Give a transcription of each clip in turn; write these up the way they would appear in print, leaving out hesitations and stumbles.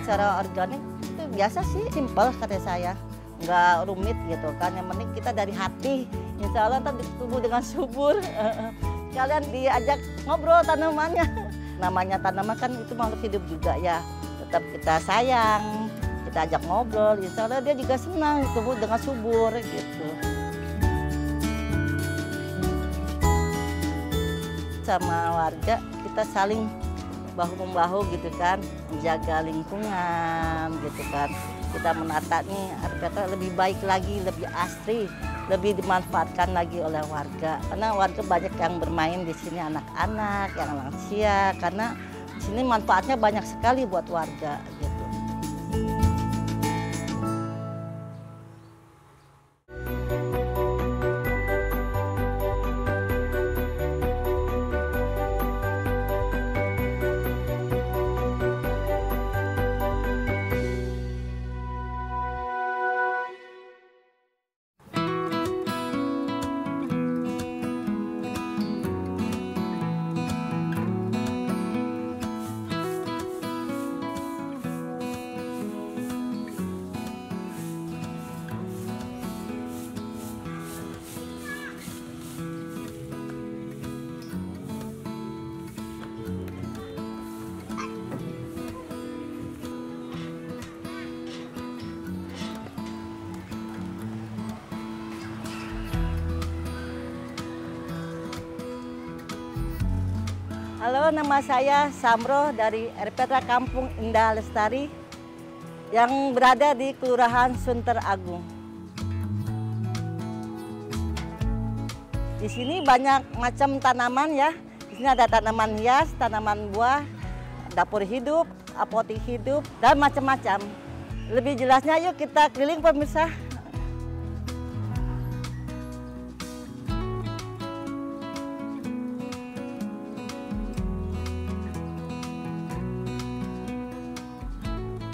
secara organik itu biasa sih, simpel kata saya. Nggak rumit gitu kan, yang penting kita dari hati. Insya Allah ntar tumbuh dengan subur. Kalian diajak ngobrol tanamannya. Namanya tanaman kan itu makhluk hidup juga ya. Tetap kita sayang, kita ajak ngobrol. Insya Allah dia juga senang tumbuh dengan subur gitu. Sama warga kita saling bahu-membahu gitu kan, menjaga lingkungan gitu kan. Kita menata nih RPT lebih baik lagi, lebih asri, lebih dimanfaatkan lagi oleh warga. Karena warga banyak yang bermain di sini, anak-anak, yang lansia, karena di sini manfaatnya banyak sekali buat warga gitu. Halo, nama saya Samro dari RPT Kampung Indah Lestari yang berada di Kelurahan Sunter Agung. Di sini banyak macam tanaman ya. Di sini ada tanaman hias, tanaman buah, dapur hidup, apotik hidup, dan macam-macam. Lebih jelasnya yuk kita keliling pemirsa.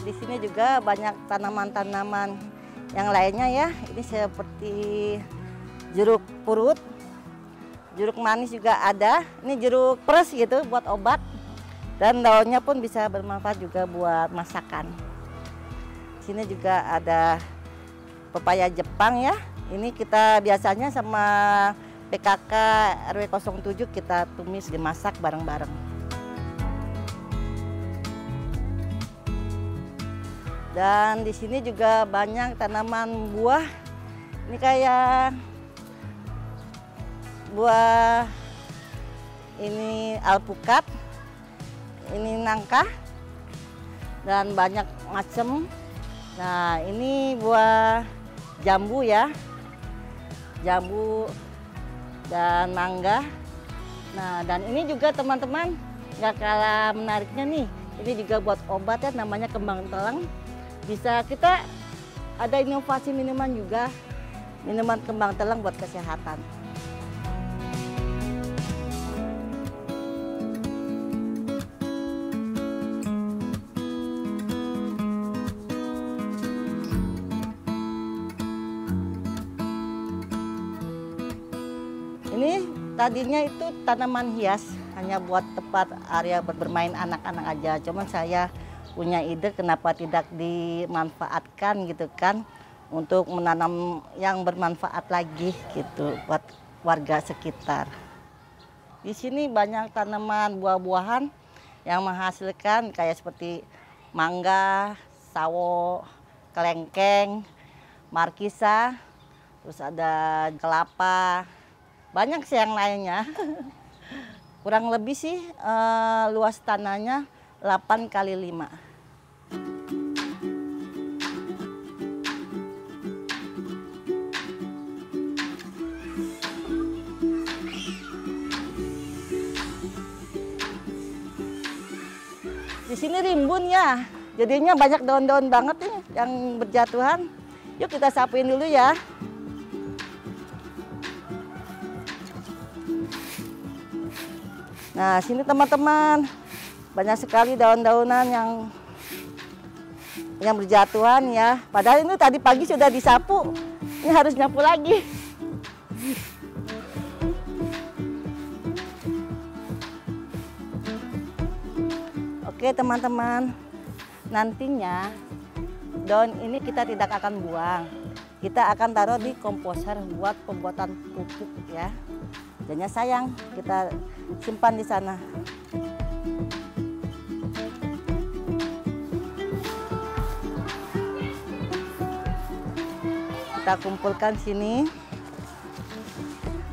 Di sini juga banyak tanaman-tanaman yang lainnya ya. Ini seperti jeruk purut, jeruk manis juga ada. Ini jeruk peres gitu buat obat. Dan daunnya pun bisa bermanfaat juga buat masakan. Di sini juga ada pepaya Jepang ya. Ini kita biasanya sama PKK RW 07 kita tumis dimasak bareng-bareng. Dan di sini juga banyak tanaman buah. Ini kayak buah ini alpukat, ini nangka, dan banyak macam. Nah, ini buah jambu ya, jambu dan mangga. Nah, dan ini juga teman-teman nggak kalah menariknya nih. Ini juga buat obat ya, namanya kembang telang. Bisa kita ada inovasi minuman juga, minuman kembang telang buat kesehatan. Ini tadinya itu tanaman hias, hanya buat tempat area bermain anak-anak aja. Cuman saya punya ide kenapa tidak dimanfaatkan gitu kan untuk menanam yang bermanfaat lagi gitu buat warga sekitar. Di sini banyak tanaman buah-buahan yang menghasilkan kayak seperti mangga, sawo, kelengkeng, markisa, terus ada kelapa, banyak sih yang lainnya. Kurang lebih sih luas tanahnya 8 kali 5. Di sini rimbun ya, jadinya banyak daun-daun banget nih yang berjatuhan. Yuk kita sapuin dulu ya. Nah, sini teman-teman, banyak sekali daun-daunan yang berjatuhan ya. Padahal ini tadi pagi sudah disapu. Ini harus nyapu lagi. Oke teman-teman, Nantinya daun ini kita tidak akan buang. Kita akan taruh di komposer buat pembuatan pupuk ya. Jadinya sayang kita simpan di sana. Kita kumpulkan sini.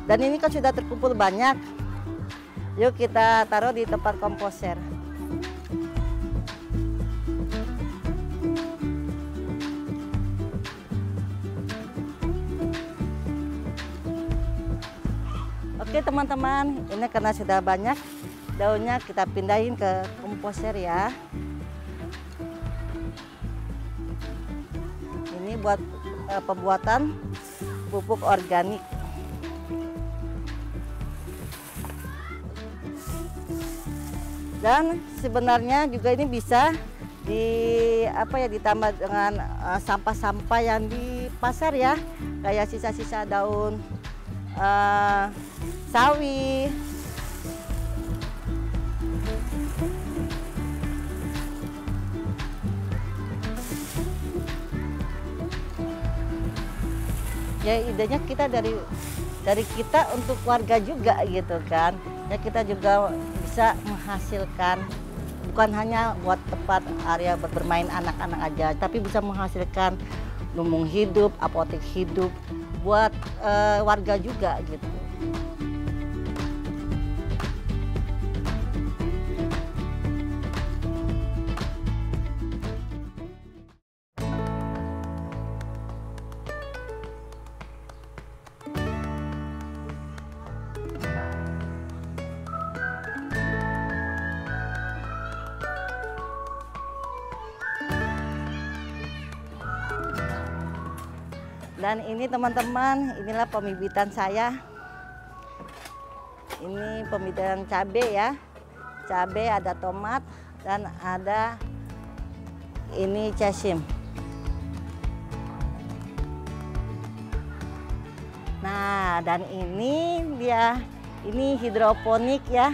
Dan ini kan sudah terkumpul banyak. Yuk kita taruh di tempat komposer. Oke teman-teman, ini karena sudah banyak daunnya, kita pindahin ke komposer ya. Ini buat pembuatan pupuk organik. Dan sebenarnya juga ini bisa ditambah dengan sampah-sampah yang di pasar ya, kayak sisa-sisa daun sawi. Ya idenya kita dari kita untuk warga juga gitu kan. Ya kita juga bisa menghasilkan, bukan hanya buat tempat area bermain anak-anak aja, tapi bisa menghasilkan lumbung hidup, apotek hidup buat warga juga gitu. Dan ini teman-teman, inilah pembibitan saya. Ini pembibitan cabai ya. Cabai, ada tomat, dan ada ini casim. Nah, dan ini dia, ini hidroponik ya.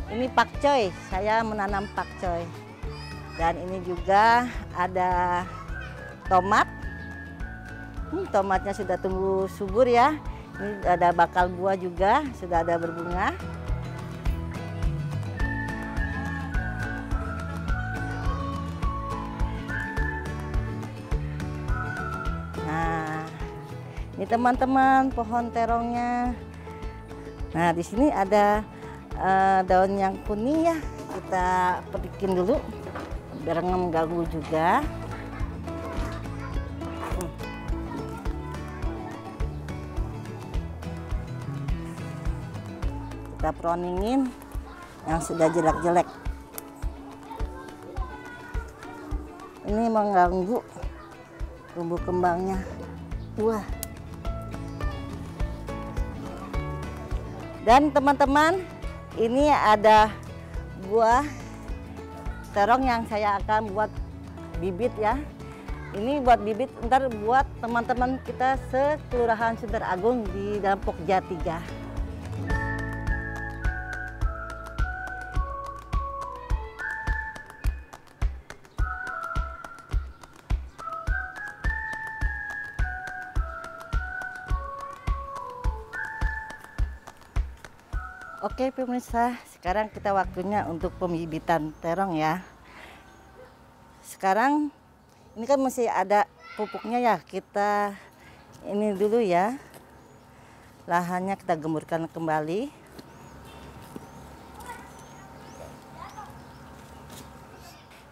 Ini pakcoy, saya menanam pakcoy. Dan ini juga ada tomat. Tomatnya sudah tumbuh subur ya. Ini ada bakal buah juga, sudah ada berbunga. Nah, ini teman-teman pohon terongnya. Nah, di sini ada daun yang kuning ya. Kita petikin dulu biar nggak mengganggu juga. Kita proningin yang sudah jelek-jelek. Ini mengganggu tumbuh kembangnya. Wah. Dan teman-teman, ini ada buah terong yang saya akan buat bibit ya. Ini buat bibit ntar buat teman-teman kita sekelurahan Sunter Agung di dalam Pokja 3. Oke pemirsa, sekarang kita waktunya untuk pembibitan terong ya. Sekarang ini kan masih ada pupuknya ya, kita ini dulu ya. Lahannya kita gemburkan kembali.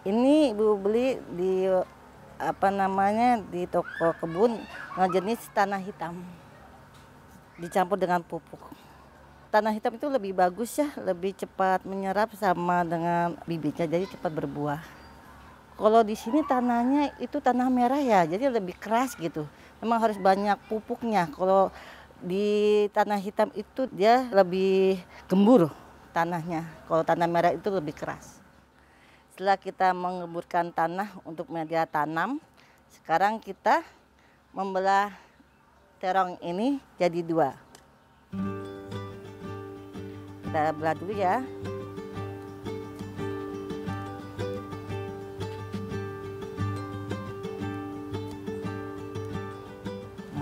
Ini ibu beli di di toko kebun jenis tanah hitam. Dicampur dengan pupuk. Tanah hitam itu lebih bagus ya, lebih cepat menyerap sama dengan bibitnya, jadi cepat berbuah. Kalau di sini tanahnya itu tanah merah ya, jadi lebih keras gitu. Memang harus banyak pupuknya. Kalau di tanah hitam itu dia lebih gembur tanahnya. Kalau tanah merah itu lebih keras. Setelah kita mengemburkan tanah untuk media tanam, sekarang kita membelah terong ini jadi 2. Kita belah dulu ya.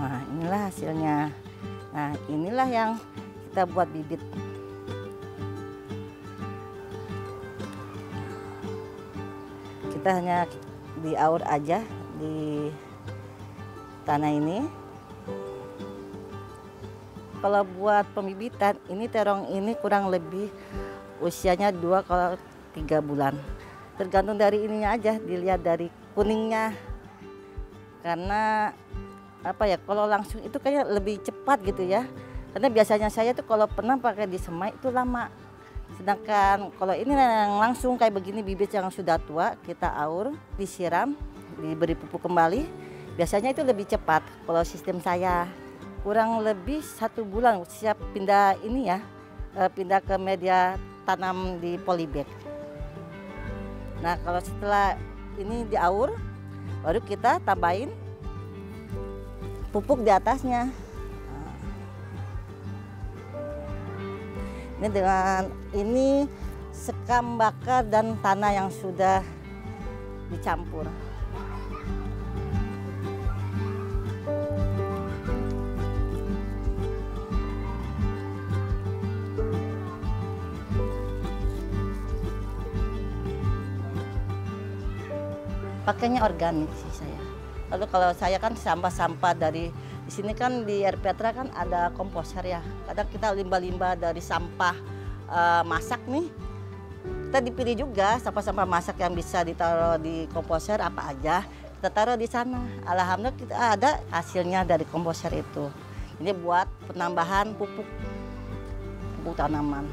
Nah, inilah hasilnya. Nah, inilah yang kita buat bibit. Kita hanya diaur aja di tanah ini. Kalau buat pembibitan, ini terong ini kurang lebih usianya 2 kalau 3 bulan. Tergantung dari ininya aja, dilihat dari kuningnya. Karena apa ya, kalau langsung itu kayak lebih cepat gitu ya. Karena biasanya saya tuh kalau pernah pakai di semai itu lama. Sedangkan kalau ini yang langsung kayak begini, bibit yang sudah tua, kita aur, disiram, diberi pupuk kembali. Biasanya itu lebih cepat kalau sistem saya. Kurang lebih 1 bulan siap pindah ini ya, pindah ke media tanam di polybag. Nah, kalau setelah ini diaur, baru kita tambahin pupuk di atasnya. Ini dengan ini sekam bakar dan tanah yang sudah dicampur. Pakainya organik sih saya. Lalu kalau saya kan sampah-sampah dari di sini kan di RPtra kan ada komposer ya. Kadang kita limbah-limbah dari sampah masak nih. Kita dipilih juga sampah-sampah masak yang bisa ditaruh di komposer apa aja. Kita taruh di sana. Alhamdulillah kita ada hasilnya dari komposer itu. Ini buat penambahan pupuk tanaman.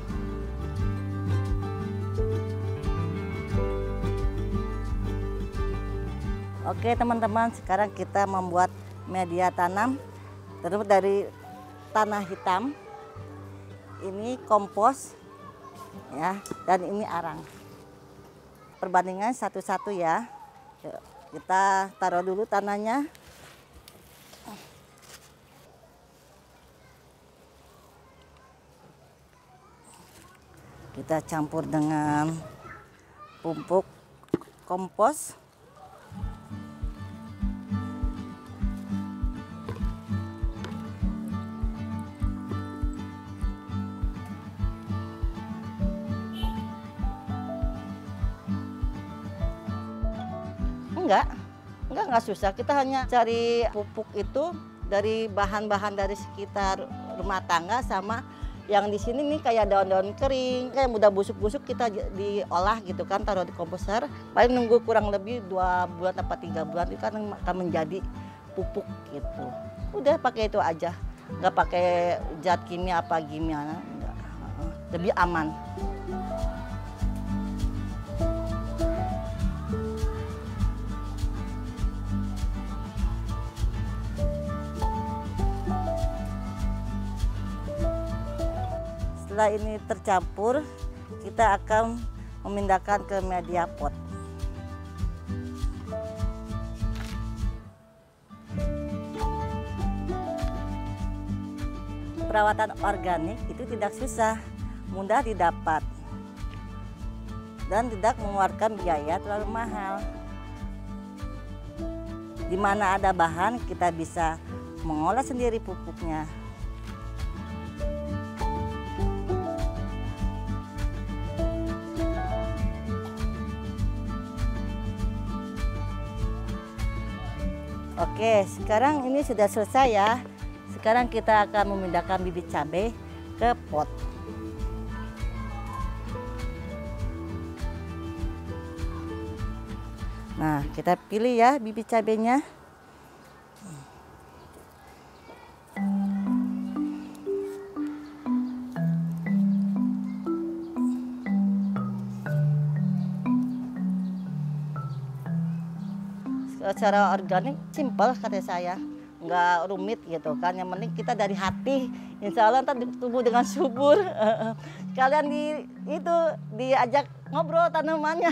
Oke teman-teman, sekarang kita membuat media tanam terus dari tanah hitam. Ini kompos ya, dan ini arang. Perbandingan satu-satu ya. Yuk, kita taruh dulu tanahnya. Kita campur dengan pupuk kompos. Enggak susah. Kita hanya cari pupuk itu dari bahan-bahan dari sekitar rumah tangga, sama yang di sini nih kayak daun-daun kering, kayak mudah busuk-busuk kita diolah gitu kan, taruh di komposer. Paling nunggu kurang lebih 2 bulan atau 3 bulan itu kan akan menjadi pupuk gitu. Udah pakai itu aja, nggak pakai zat kimia apa gimana, enggak. Lebih aman. Setelah ini tercampur, kita akan memindahkan ke media pot. Perawatan organik itu tidak susah, mudah didapat, dan tidak mengeluarkan biaya terlalu mahal. Di mana ada bahan, kita bisa mengolah sendiri pupuknya. Oke, sekarang ini sudah selesai ya. Sekarang kita akan memindahkan bibit cabai ke pot. Nah, kita pilih ya bibit cabainya. Secara organik simpel kata saya, nggak rumit gitu kan. Yang penting kita dari hati, insya Allah ntar tumbuh dengan subur. Kalian diajak ngobrol tanamannya,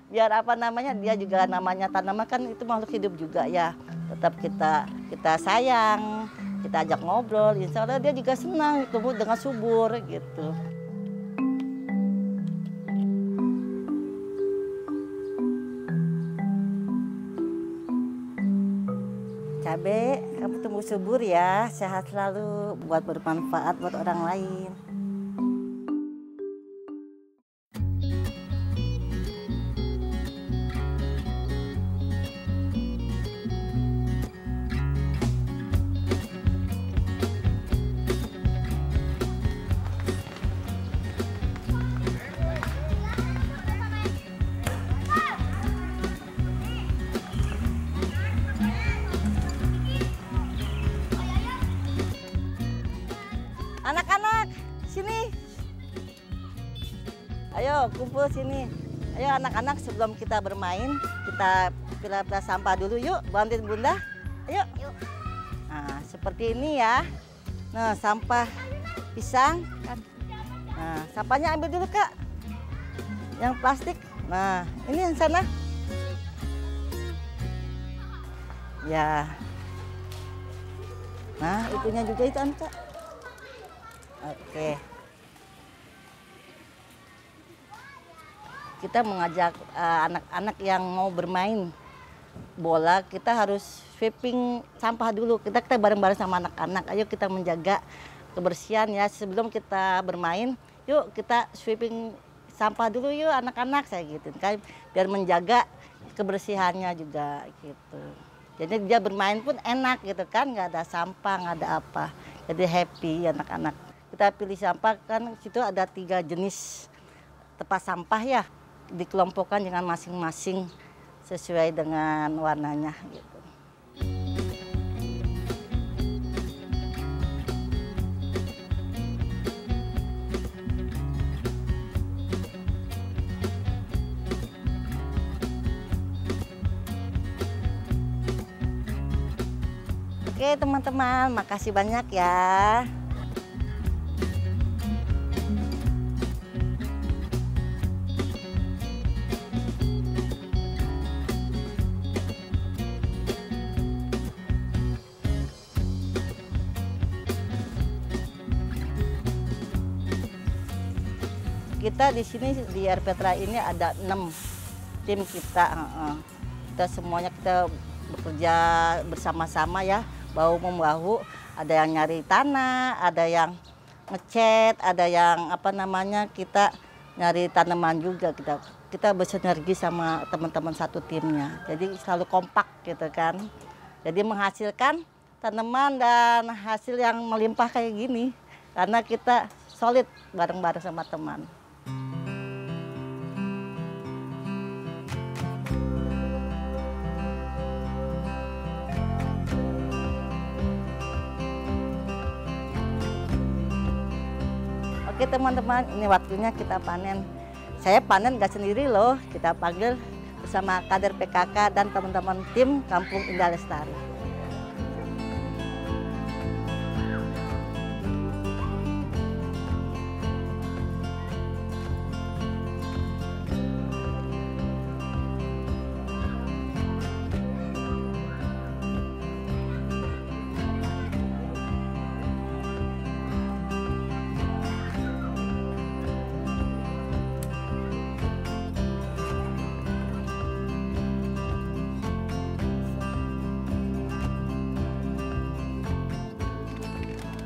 biar apa namanya, dia juga namanya tanaman kan itu makhluk hidup juga ya. Tetap kita sayang, kita ajak ngobrol, insya Allah dia juga senang tumbuh dengan subur gitu. Cabai kamu tunggu tumbuh subur ya, sehat selalu, buat bermanfaat buat orang lain. Anak-anak, sini. Ayo kumpul sini. Ayo anak-anak, sebelum kita bermain, kita pilah-pilah sampah dulu yuk. Bantuin Bunda. Ayo. Nah, seperti ini ya. Nah, sampah pisang. Nah, sampahnya ambil dulu, Kak. Yang plastik. Nah, ini yang sana. Ya. Nah, itunya juga itu, Kak. Oke. Kita mengajak anak-anak yang mau bermain bola, kita harus sweeping sampah dulu. Kita bareng-bareng sama anak-anak. Ayo kita menjaga kebersihan ya sebelum kita bermain. Yuk kita sweeping sampah dulu yuk anak-anak, saya gitu kan, biar menjaga kebersihannya juga gitu. Jadi dia bermain pun enak gitu kan, nggak ada sampah, nggak ada apa. Jadi happy anak-anak. Kita pilih sampah kan, situ ada 3 jenis tempat sampah ya, dikelompokkan dengan masing-masing sesuai dengan warnanya gitu. Oke teman-teman, makasih banyak ya. Kita di sini di Air Petra ini ada 6 tim kita. Kita semuanya kita bekerja bersama-sama ya, bahu membahu. Ada yang nyari tanah, ada yang ngecat, ada yang kita nyari tanaman juga. Kita bersinergi sama teman-teman satu timnya. Jadi selalu kompak gitu kan. Jadi menghasilkan tanaman dan hasil yang melimpah kayak gini karena kita solid bareng-bareng sama teman. Oke teman-teman, ini waktunya kita panen. Saya panen gak sendiri loh, kita panggil bersama kader PKK dan teman-teman tim Kampung Indah Lestari.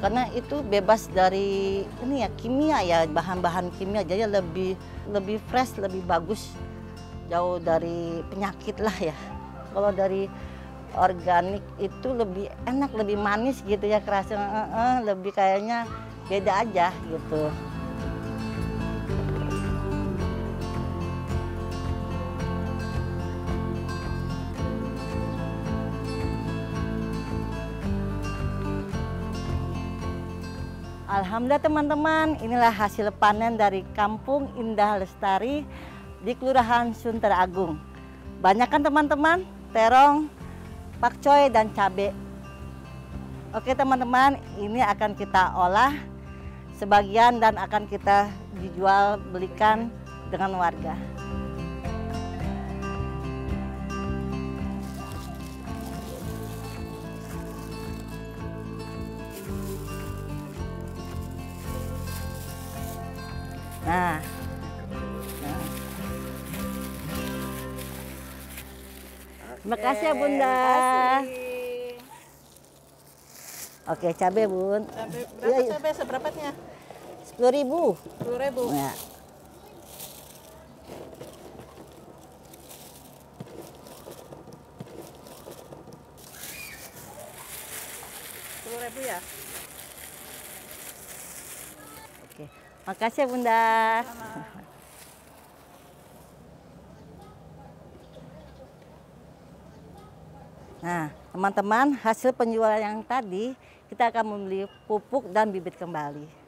Karena itu bebas dari ini ya kimia ya, bahan-bahan kimia, jadi lebih fresh, lebih bagus, jauh dari penyakit lah ya. Kalau dari organik itu lebih enak, lebih manis gitu ya, kerasa lebih kayaknya beda aja gitu. Alhamdulillah teman-teman, inilah hasil panen dari Kampung Indah Lestari di Kelurahan Sunter Agung. Banyak kan teman-teman, terong, pakcoy, dan cabai. Oke teman-teman, ini akan kita olah sebagian dan akan kita dijual belikan dengan warga. Nah, terima kasih ya Bunda. Oke, cabai Bun. Cabai Iya, berapa iya. cabai seberapanya? 10.000. 10.000. Ya. Rp10.000 ya? Oke. Makasih ya Bunda. Nah, teman-teman, hasil penjualan yang tadi, kita akan membeli pupuk dan bibit kembali.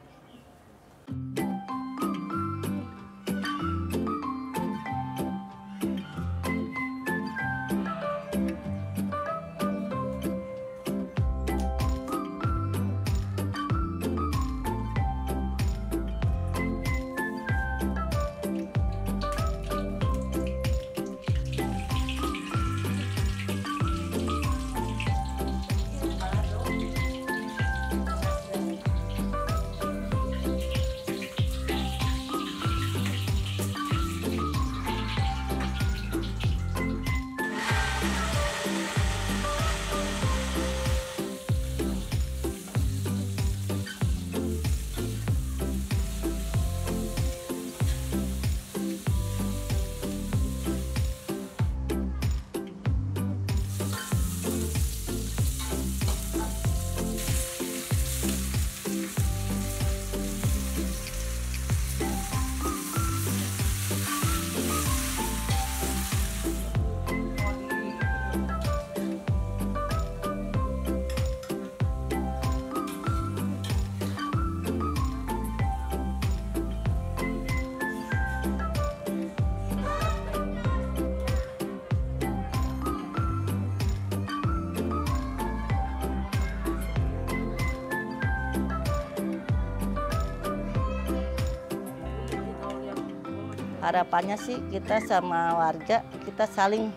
Harapannya sih kita sama warga, kita saling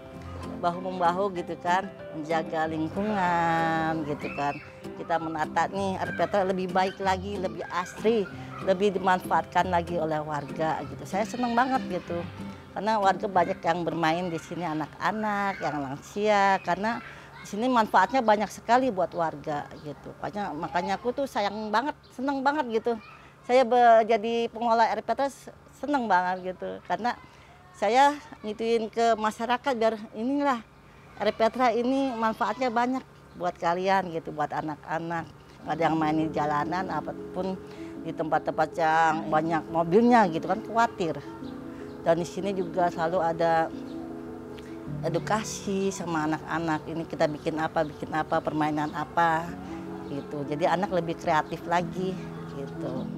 bahu-membahu gitu kan, menjaga lingkungan gitu kan. Kita menata nih air Petra lebih baik lagi, lebih asri, lebih dimanfaatkan lagi oleh warga gitu. Saya senang banget gitu, karena warga banyak yang bermain di sini, anak-anak, yang lansia, karena di sini manfaatnya banyak sekali buat warga gitu. Makanya aku tuh sayang banget, senang banget gitu. Saya jadi pengelola air Petra senang banget gitu, karena saya ngituin ke masyarakat biar inilah air Petra ini manfaatnya banyak buat kalian gitu, buat anak-anak. Ada yang main di jalanan apapun di tempat-tempat yang banyak mobilnya gitu kan, khawatir. Dan di sini juga selalu ada edukasi sama anak-anak, ini kita bikin apa, permainan apa gitu. Jadi anak lebih kreatif lagi gitu.